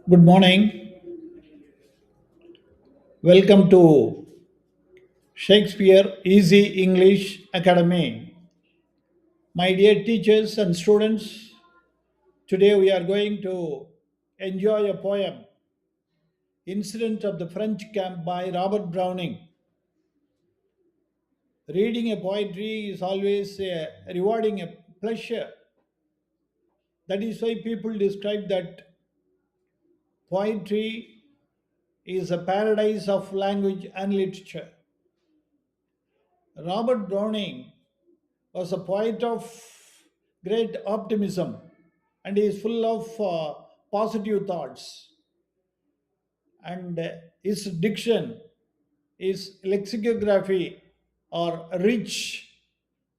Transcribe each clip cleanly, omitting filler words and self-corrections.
Good morning. Welcome to Shakespeare Easy English Academy. My dear teachers and students, today we are going to enjoy a poem, Incident of the French Camp by Robert Browning. Reading a poetry is always a rewarding a pleasure. That is why people describe that poetry is a paradise of language and literature. Robert Browning was a poet of great optimism and is full of positive thoughts. And his diction, his lexicography are rich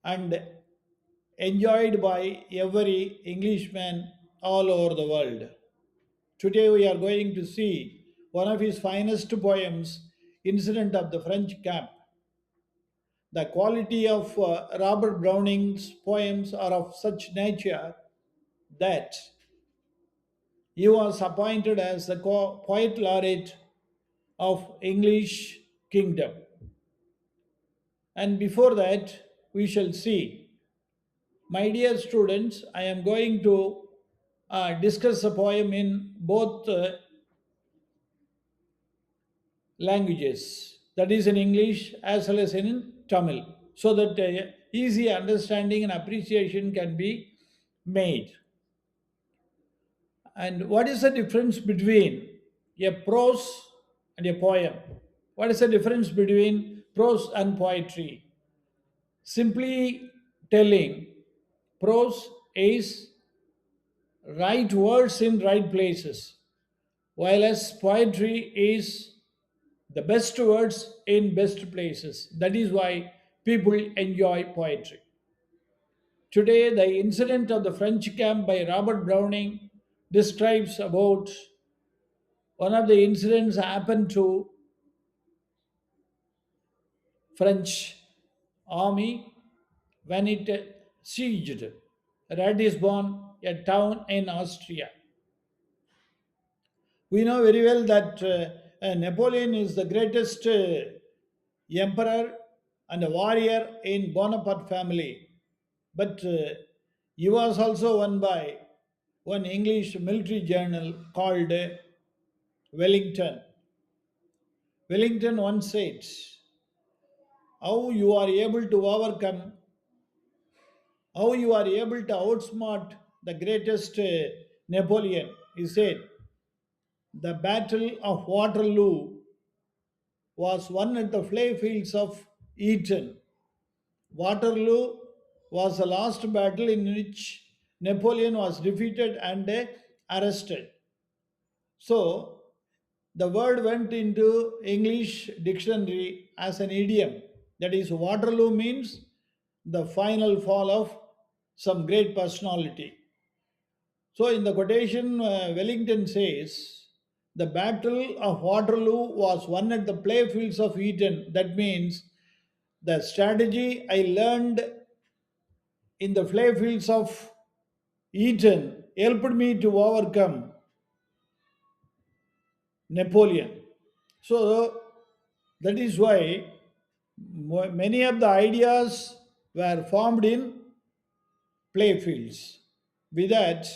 and enjoyed by every Englishman all over the world. Today we are going to see one of his finest poems, Incident of the French Camp. The quality of Robert Browning's poems are of such nature that he was appointed as the poet laureate of English kingdom. And before that, we shall see. My dear students, I am going to discuss a poem in both languages, that is in English as well as in Tamil, so that easy understanding and appreciation can be made. And what is the difference between a prose and a poem? What is the difference between prose and poetry? Simply telling, prose is right words in right places, while as poetry is the best words in best places. That is why people enjoy poetry. Today, the incident of the French camp by Robert Browning describes about one of the incidents happened to French army when it sieged Ratisbon, a town in Austria. We know very well that Napoleon is the greatest emperor and a warrior in Bonaparte family, but he was also won by one English military general called Wellington. Wellington once said, "How you are able to overcome, how you are able to outsmart the greatest Napoleon." He said, "The Battle of Waterloo was won at the play fields of Eton. Waterloo was the last battle in which Napoleon was defeated and arrested." So the word went into English dictionary as an idiom. That is, Waterloo means the final fall of some great personality. So in the quotation, Wellington says, the Battle of Waterloo was won at the playfields of Eton. That means the strategy I learned in the playfields of Eton helped me to overcome Napoleon. So that is why many of the ideas were formed in playfields. With that,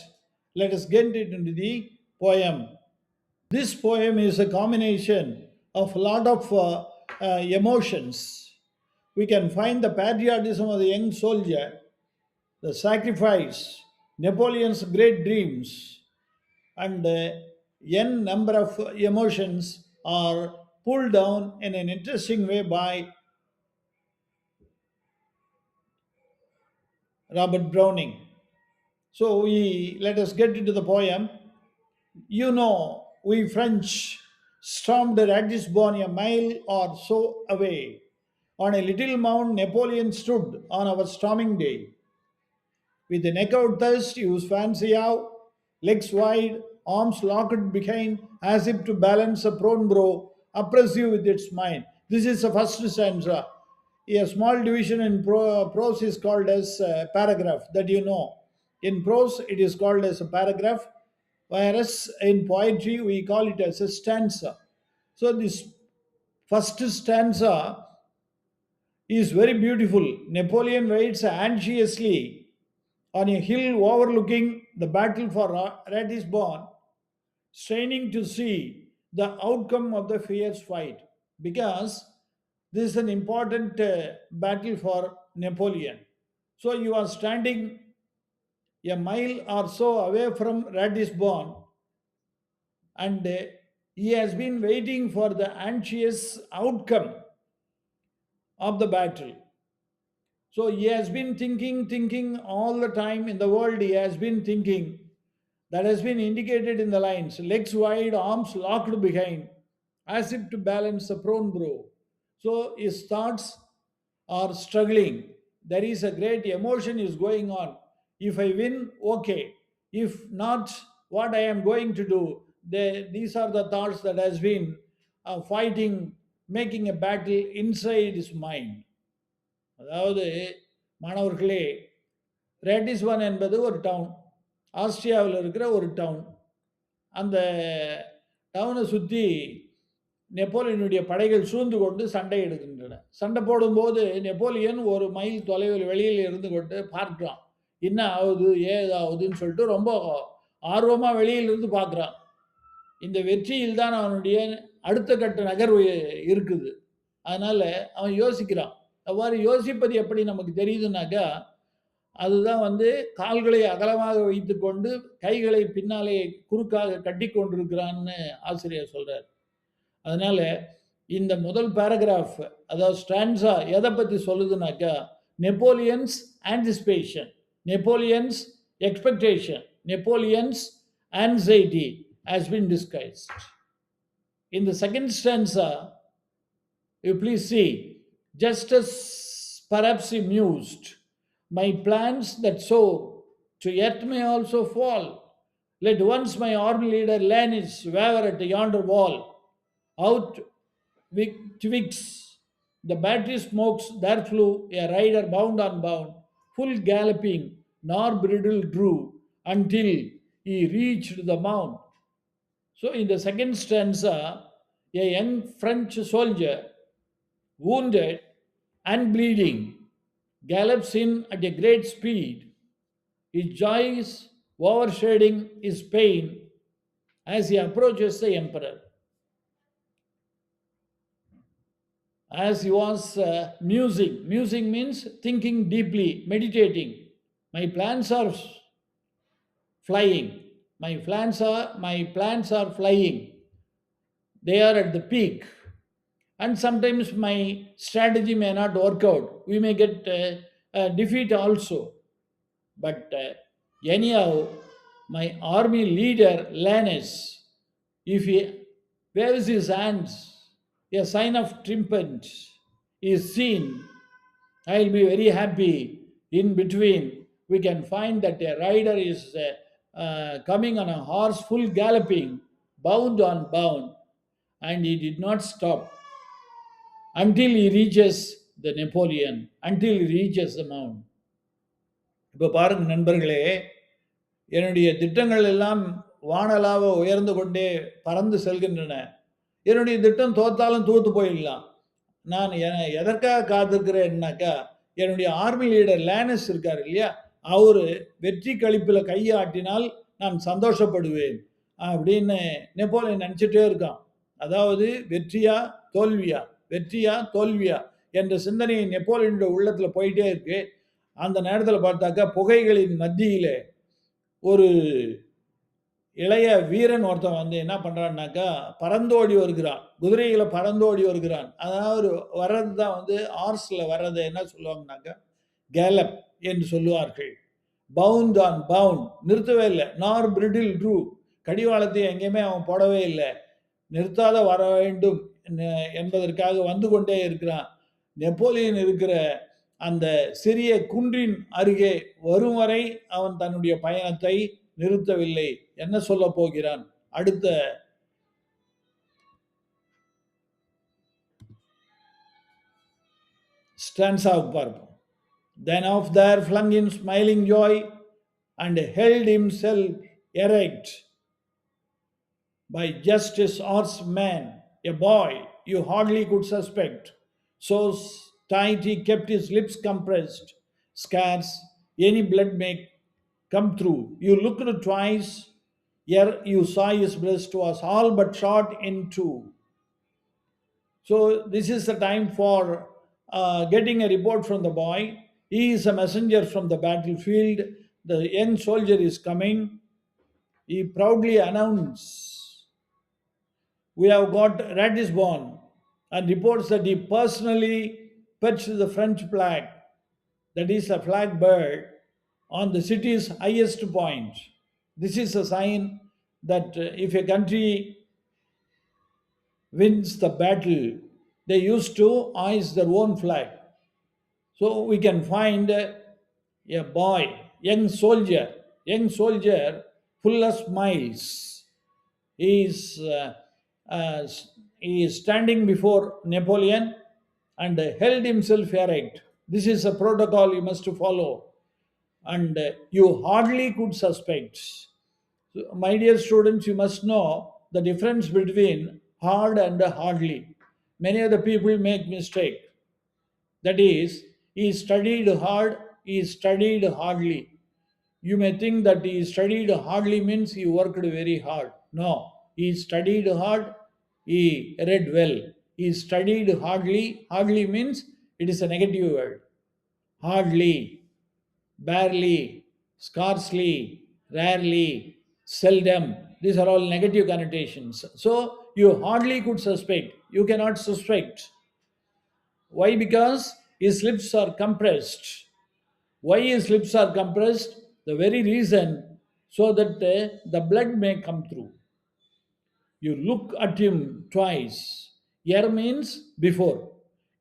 let us get into the poem. This poem is a combination of a lot of emotions. We can find the patriotism of the young soldier, the sacrifice, Napoleon's great dreams, and n number of emotions are pulled down in an interesting way by Robert Browning. So we let us get into the poem. You know, we French stormed Ratisbon a mile or so away. On a little mound, Napoleon stood on our storming day. With the neck out thirst, he was fancy how, legs wide, arms locked behind, as if to balance a prone bro, oppressive with its mind. This is the first stanza. A small division in prose is called as paragraph, that you know. In prose, it is called as a paragraph. whereas in poetry we call it as a stanza. So this first stanza is very beautiful. Napoleon waits anxiously on a hill overlooking the battle for Ratisbon, straining to see the outcome of the fierce fight, because this is an important battle for Napoleon. So you are standing a mile or so away from Ratisbon, and he has been waiting for the anxious outcome of the battle. So he has been thinking all the time in the world. He has been thinking, that has been indicated in the lines: legs wide, arms locked behind, as if to balance a prone bro. So his thoughts are struggling. There is a great emotion is going on. If I win, okay. If not, what I am going to do? These are the thoughts that has been fighting, making a battle inside his mind. அதாவது மாணவர்களே, ரேட்டிஸ்வான் என்பது ஒரு down, ஆஸ்திரியாவில் இருக்கிற ஒரு down. அந்த டவுனை சுற்றி நெப்போலியனுடைய படைகள் சூழ்ந்து கொண்டு சண்டை எடுக்கின்றன. சண்டை போடும்போது நெப்போலியன் ஒரு மைல் தொலைவில் வெளியில் இருந்து கொண்டு பார்க்குறான். என்ன ஆகுது ஏதாகுதுன்னு சொல்லிட்டு ரொம்ப ஆர்வமாக வெளியிலிருந்து பார்க்குறான். இந்த வெற்றியில் தான் அவனுடைய அடுத்த கட்ட நகர்வு இருக்குது. அதனால் அவன் யோசிக்கிறான். அவ்வாறு யோசிப்பது எப்படி நமக்கு தெரியுதுனாக்கா, அதுதான் கால்களை அகலமாக வைத்துக்கொண்டு கைகளை பின்னாலே குறுக்காக கட்டி கொண்டிருக்கிறான்னு ஆசிரியர் சொல்றார். அதனால இந்த முதல் பேராகிராஃப், அதாவது ஸ்டான்ஸா எதை பற்றி சொல்லுதுனாக்கா, Napoleon's anticipation, Napoleon's expectation, Napoleon's anxiety has been discussed. In the second stanza, you please see, just as perhaps he mused, my plans that soar to earth may also fall. Let once my army leader Lannis waver at yonder wall. Out twigs the battery smokes, there flew a rider bound on bound, full galloping, nor bridle drew, until he reached the mount. So in the second stanza, a young French soldier, wounded and bleeding, gallops in at a great speed, his joys overshadowing his pain as he approaches the emperor. As he was musing means thinking deeply, meditating. My plans are flying. My plans are flying. They are at the peak. And sometimes my strategy may not work out. We may get defeat also. But anyhow, my army leader Lannis, if he waves his hands, a sign of triumph is seen, I'll be very happy. In between, we can find that a rider is coming on a horse, full galloping, bound on bound, and he did not stop until he reaches the Napoleon, until he reaches the mount. இப்போ பாருங்க நண்பர்களே, என்னுடைய திட்டங்கள் எல்லாம் வானலாக உயர்ந்து கொண்டே பறந்து செல்கின்றன. என்னுடைய திட்டம் தோத்தாலும் தூத்து போயிடலாம். நான் எதற்காக காத்திருக்கிறேன்னாக்கா, என்னுடைய ஆர்மி லீடர் லேனஸ் இருக்கார் இல்லையா, அவர் வெற்றி கழிப்பில் கையாட்டினால் நான் சந்தோஷப்படுவேன் அப்படின்னு நெப்போலியன் நினச்சிட்டே இருக்கான். அதாவது வெற்றியா தோல்வியா, வெற்றியா தோல்வியா என்ற சிந்தனை நெப்போலியனுடைய உள்ளத்தில் போயிட்டே இருக்கு. அந்த நேரத்தில் பார்த்தாக்கா, புகைகளின் மத்தியில் ஒரு இளைய வீரன் ஒருத்தன் என்ன பண்ணுறான்னாக்கா, பறந்தோடி வருகிறான், குதிரைகளை பறந்தோடி வருகிறான். அதாவது வர்றது தான் ஆர்ஸில் வர்றது என்ன சொல்லுவாங்கனாக்கா, கேலப் என்று சொல்லுவார்கள். பவுண்ட் ஆன் பவுண்ட், நிறுத்தவே இல்லை. நார் பிரிடில் ட்ரூ, கடிவாளத்தை எங்கேயுமே அவன் போடவே இல்லை. நிறுத்தாத வர வேண்டும் என்பதற்காக வந்து கொண்டே இருக்கிறான். நெப்போலியன் இருக்கிற அந்த சிறிய குன்றின் அருகே வரும் வரை அவன் தன்னுடைய பயணத்தை நிறுத்தவில்லை. என்ன சொல்ல போகிறான் அடுத்த ஸ்டான்ஸாவுக்கு பார்ப்போம். Then off there flung in smiling joy and held himself erect, by justice horseman, a boy you hardly could suspect. So tight he kept his lips compressed, scarce any blood may come through. You looked twice, ere you saw his breast was all but shot in two. So this is the time for getting a report from the boy. He is a messenger from the battlefield. The young soldier is coming. He proudly announced, "We have got Ratisbon," and reports that he personally perched the French flag, that is a flag bird, on the city's highest point. This is a sign that if a country wins the battle, they used to hoist their own flag. So we can find a boy, young soldier, full of smiles. He is, uh, he is standing before Napoleon and held himself erect. This is a protocol you must follow, and you hardly could suspect. So, my dear students, you must know the difference between hard and hardly. Many other people make mistake. That is, he studied hard, he studied hardly. You may think that he studied hardly means he worked very hard. No, he studied hard, he read well. He studied hardly, hardly means it is a negative word. Hardly, barely, scarcely, rarely, seldom. These are all negative connotations. So you hardly could suspect. You cannot suspect. Why? Because his lips are compressed. Why his lips are compressed? The very reason so that the blood may come through. You look at him twice. Ere means before.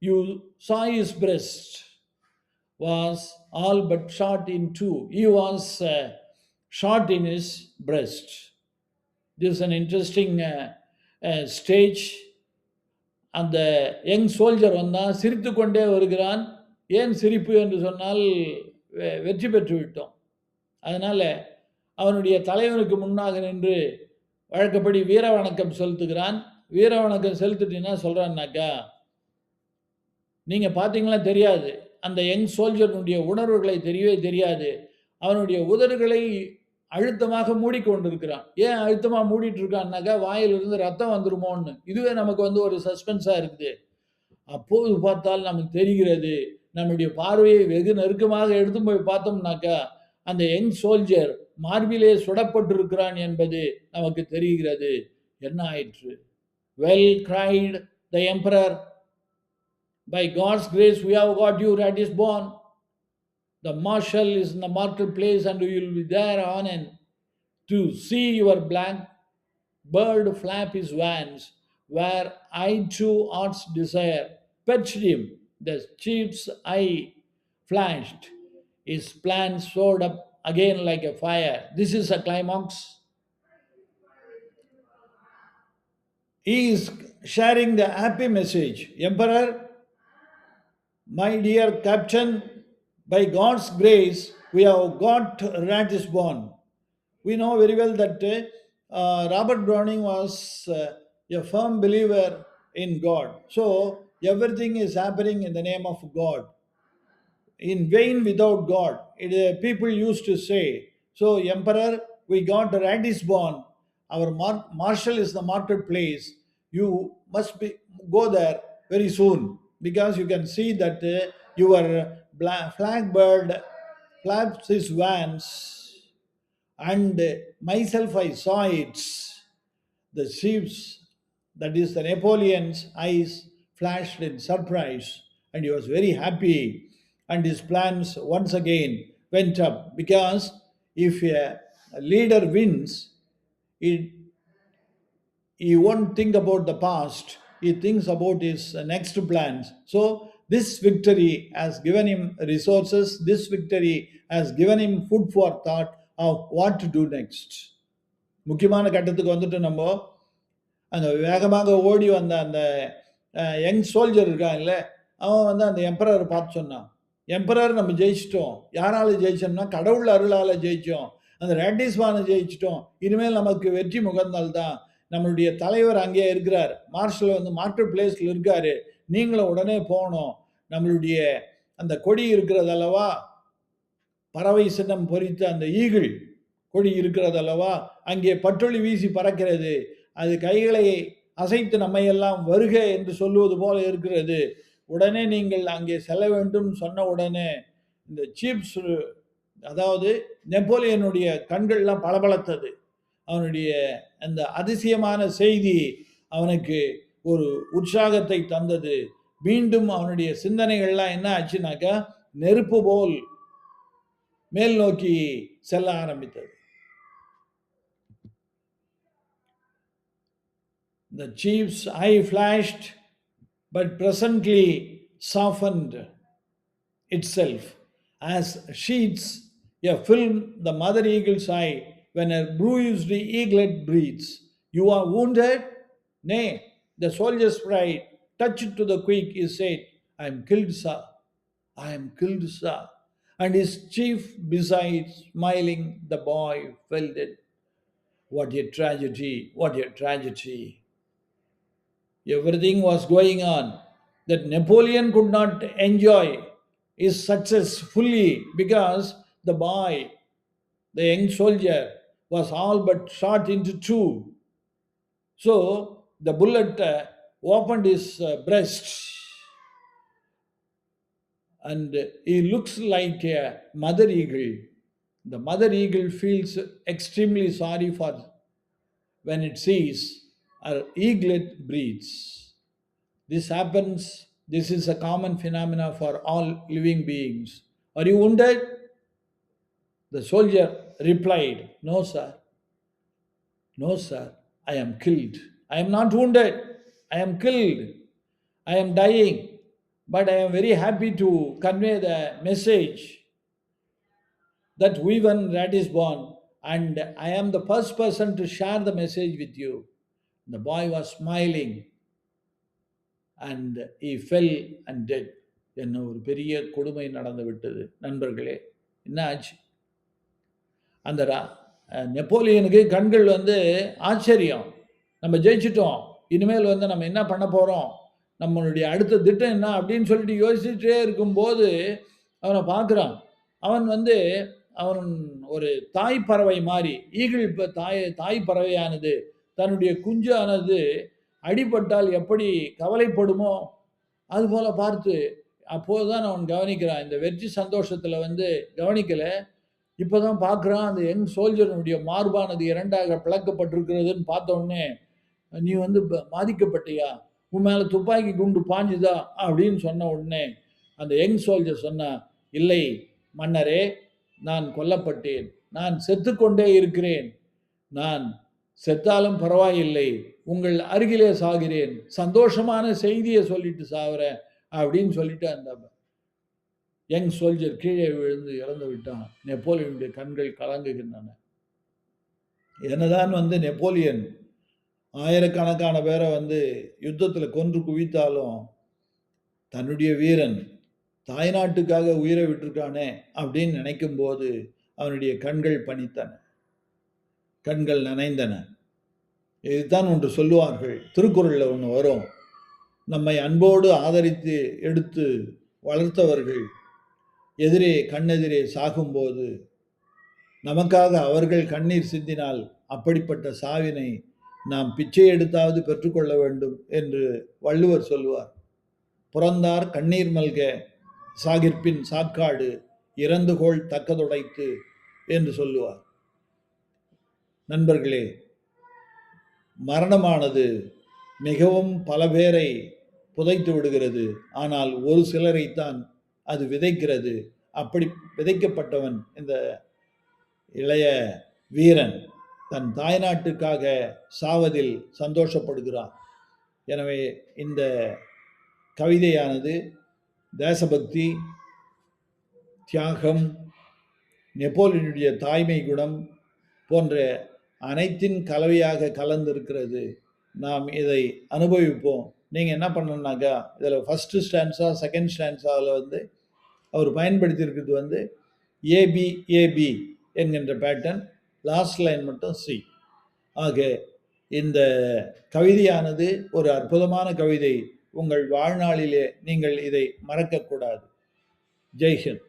You saw his breast was all but shot in two. He was shot in his breast. This is an interesting stage. அந்த young soldier வந்தான், சிரித்து கொண்டே வருகிறான். ஏன் சிரிப்பு என்று சொன்னால் வெற்றி பெற்று விட்டோம். அதனால அவனுடைய தலைவனுக்கு முன்னாக நின்று வழக்கப்படி வீர வணக்கம் செலுத்துகிறான். வீர வணக்கம் செலுத்திட்டு என்ன சொல்றான்னாக்கா, நீங்க பார்த்தீங்களா தெரியாது, அந்த யங் சோல்ஜருடைய உணர்வுகளை தெரியவே தெரியாது. அவனுடைய உதடுகளை அழுத்தமாக மூடிக்கொண்டிருக்கிறான். ஏன் அழுத்தமா மூடிட்டு இருக்கான்னாக்கா, வாயிலிருந்து ரத்தம் வந்துருமோன்னு. இதுவே நமக்கு ஒரு சஸ்பென்ஸா இருக்குது. அப்போது பார்த்தால் நமக்கு தெரிகிறது, நம்முடைய பார்வையை வெகு நெருக்கமாக எடுத்து போய் பார்த்தோம்னாக்கா, அந்த யங் சோல்ஜர் மார்பிலே சுடப்பட்டிருக்கிறான் என்பது நமக்கு தெரிகிறது. என்ன ஆயிற்று? Well cried the emperor, by God's grace we have got you Ratisbon. The marshal is in the marketplace and you will be there on and to see your black bird flap his wings, where I too heart's desire perched him. The chief's eye flashed, his plan soared up again like a fire. This is a climax. He is sharing the happy message. Emperor, my dear captain, by God's grace, we have got Ratisbon. We know very well that Robert Browning was a firm believer in God. So everything is happening in the name of God. In vain without God, people used to say. So, Emperor, we got Ratisbon. Our marshal is the marketplace. You must go there very soon because you can see that your flag bird flaps his wings, and myself I saw it. The chief's, that is the Napoleon's, eyes flashed in surprise, and he was very happy, and his plans once again went up because if a leader wins, it, he won't think about the past, he thinks about his next plans. So this victory has given him resources, this victory has given him food for thought of what to do next. முக்கியமான கட்டத்துக்கு வந்துட்டு நம்ம அந்த வேகமாக ஓடி வந்த அந்த young soldier இருக்கான்ல, அவன் அந்த எம்பரரை பார்த்து சொன்னான், எம்பரர் நம்ம ஜெயிச்சிட்டோம். யாரால ஜெயிச்சோம்னா கடவுள் அருளால் ஜெயிச்சோம். அந்த ரேட்டிஸ்வானை ஜெயிச்சிட்டோம். இனிமேல் நமக்கு வெற்றி முகந்தால் தான். நம்மளுடைய தலைவர் அங்கே இருக்கிறார், மார்ஷல் வந்து மார்க்கெட் பிளேஸில் இருக்காரு, நீங்களும் உடனே போகணும். நம்மளுடைய அந்த கொடி இருக்கிறது அல்லவா, பறவை சின்னம் பொறித்த அந்த ஈகிள் கொடி இருக்கிறது அல்லவா, அங்கே பட்டொளி வீசி பறக்கிறது, அது கைகளை அசைத்து நம்மையெல்லாம் வருக என்று சொல்லுவது போல இருக்கிறது, உடனே நீங்கள் அங்கே செல்ல வேண்டும். சொன்ன உடனே இந்த சீப்ஸ், அதாவது நெப்போலியனுடைய கண்கள்லாம் பளபளத்தது. அவனுடைய அந்த அதிசயமான செய்தி அவனுக்கு ஒரு உற்சாகத்தை தந்தது. மீண்டும் அவனுடைய சிந்தனைகள்லாம் என்ன ஆச்சுனாக்கா, நெருப்பு போல் மேல் நோக்கி செல்ல ஆரம்பித்தது. The chief's eye flashed, but presently softened itself as sheets a film the mother eagle's eye when a bruised eaglet breathes. You are wounded? Nay, the soldier's pride, touched to the quick, he said, I am killed, sir. I am killed, sir. And his chief beside, smiling, the boy felt it. What a tragedy, what a tragedy. Everything was going on that Napoleon could not enjoy his success fully because the boy, the young soldier, was all but shot into two. So the bullet opened his breast, and he looks like a mother eagle. The mother eagle feels extremely sorry for when it sees her eaglet breathes. This happens, this is a common phenomena for all living beings. Are you wounded? The soldier replied, No, sir. No, sir. I am killed. I am not wounded. I am killed. I am dying. But I am very happy to convey the message that Vivan Rat is born, and I am the first person to share the message with you. The boy was smiling, and he fell and dead. என்ன ஒரு பெரிய கொடுமை நடந்து விட்டது நண்பர்களே. என்ன ஆச்சு? அந்த நெப்போலியனுக்கு கண்கள் வந்து ஆச்சரியம், நம்ம ஜெயிச்சிட்டோம், இனிமேல் வந்து நம்ம என்ன பண்ண போகிறோம், நம்மளுடைய அடுத்த திட்டம் என்ன அப்படின்னு சொல்லிட்டு யோசிச்சுட்டே இருக்கும்போது அவனை பார்க்குறான். அவன் வந்து அவன் ஒரு தாய் பறவை மாதிரி, ஈகிள் இப்போ தாய் பறவையானது தன்னுடைய குஞ்சானது அடிபட்டால் எப்படி கவலைப்படுமோ அதுபோல் பார்த்து, அப்போது தான் அவன் கவனிக்கிறான். இந்த வெற்றி சந்தோஷத்தில் வந்து கவனிக்கலை, இப்போ தான் பார்க்குறான் அந்த யங் சோல்ஜரனுடைய மார்பானது இரண்டாக பிளக்கப்பட்டிருக்கிறதுன்னு பார்த்த உடனே, நீ வந்து பாதிக்கப்பட்டியா, உன் மேலே துப்பாக்கி குண்டு பாஞ்சுதா அப்படின்னு சொன்ன உடனே அந்த யங் சோல்ஜர் சொன்னா, இல்லை மன்னரே, நான் கொல்லப்பட்டேன், நான் செத்துக்கொண்டே இருக்கிறேன், நான் செத்தாலும் பரவாயில்லை, உங்கள் அருகிலே சாகிறேன், சந்தோஷமான செய்தியை சொல்லிட்டு சாகிறேன் அப்படின்னு சொல்லிட்டு அந்த யங் சோல்ஜர் கீழே விழுந்து இறந்து விட்டான். நெப்போலியனுடைய கண்கள் கலங்குகின்றன. என்னதான் வந்து நெப்போலியன் ஆயிரக்கணக்கான பேரை வந்து யுத்தத்தில் கொன்று குவித்தாலும் தன்னுடைய வீரன் தாய்நாட்டுக்காக உயிரை விட்டுருக்கானே அப்படின்னு நினைக்கும் போது அவனுடைய கண்கள் பனித்தன, கண்கள் நனைந்தன. இதுதான் ஒன்று சொல்லுவார்கள், திருக்குறளில் ஒன்று வரும், நம்மை அன்போடு ஆதரித்து எடுத்து வளர்த்தவர்கள் எதிரே கண்ணெதிரே சாகும்போது நமக்காக அவர்கள் கண்ணீர் சிந்தினால் அப்படிப்பட்ட சாவினை நாம் பிச்சை எடுத்தாவது பெற்றுக்கொள்ள வேண்டும் என்று வள்ளுவர் சொல்லுவார். புறந்தார் கண்ணீர் மல்க சாகிற்பின் சாக்காடு இறந்துகோள் தக்கதுடைத்து என்று சொல்லுவார். நண்பர்களே, மரணமானது மிகவும் பல பேரை புதைத்து விடுகிறது, ஆனால் ஒரு சிலரைத்தான் அது விதைக்கிறது. அப்படி விதைக்கப்பட்டவன் இந்த இளைய வீரன் தன் தாய்நாட்டுக்காக சாவதில் சந்தோஷப்படுகிறான். எனவே இந்த கவிதையானது தேசபக்தி, தியாகம், நெப்போலியனுடைய தாய்மை குணம் போன்ற அனைத்தின் கலவையாக கலந்திருக்கிறது. நாம் இதை அனுபவிப்போம். நீங்கள் என்ன பண்ணணுன்னாக்கா, இதில் ஃபஸ்ட்டு ஸ்டான்ஸா செகண்ட் ஸ்டான்ஸாவில் வந்து அவர் பயன்படுத்தியிருக்கிறது வந்து ஏபி என்கின்ற பேட்டர்ன், லாஸ்ட் லைன் மட்டும் சி. ஆக இந்த கவிதையானது ஒரு அற்புதமான கவிதை. உங்கள் வாழ்நாளிலே நீங்கள் இதை மறக்கக்கூடாது. ஜெய்ஹிந்த்.